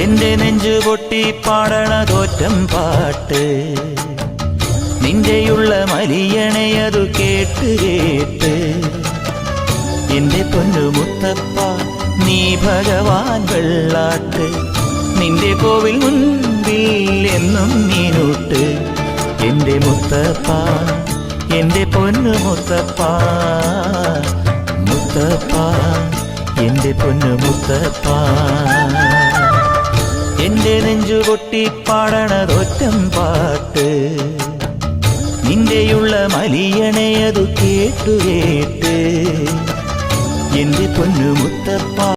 എന്റെ നെഞ്ചു പൊട്ടി പാടണതോറ്റം പാട്ട് നിന്റെയുള്ള മലിയണയതു കേട്ട് കേട്ട് എന്റെ പൊന്നു മുത്തപ്പ നീ ഭഗവാൻ വെള്ളാട്ട് നിന്റെ കോവിൽ മുൻപിൽ എന്നും നീനൂട്ട് എന്റെ മുത്തപ്പ എന്റെ പൊന്നു മുത്തപ്പ മുത്തപ്പ എന്റെ പൊന്നു മുത്തപ്പ എന്റെ നെഞ്ചു പൊട്ടി പാടണതൊറ്റം പാട്ട് നിന്റെയുള്ള മലിയണയതു കേട്ടു കേട്ട് എന്റെ പൊന്നു മുത്തപ്പ.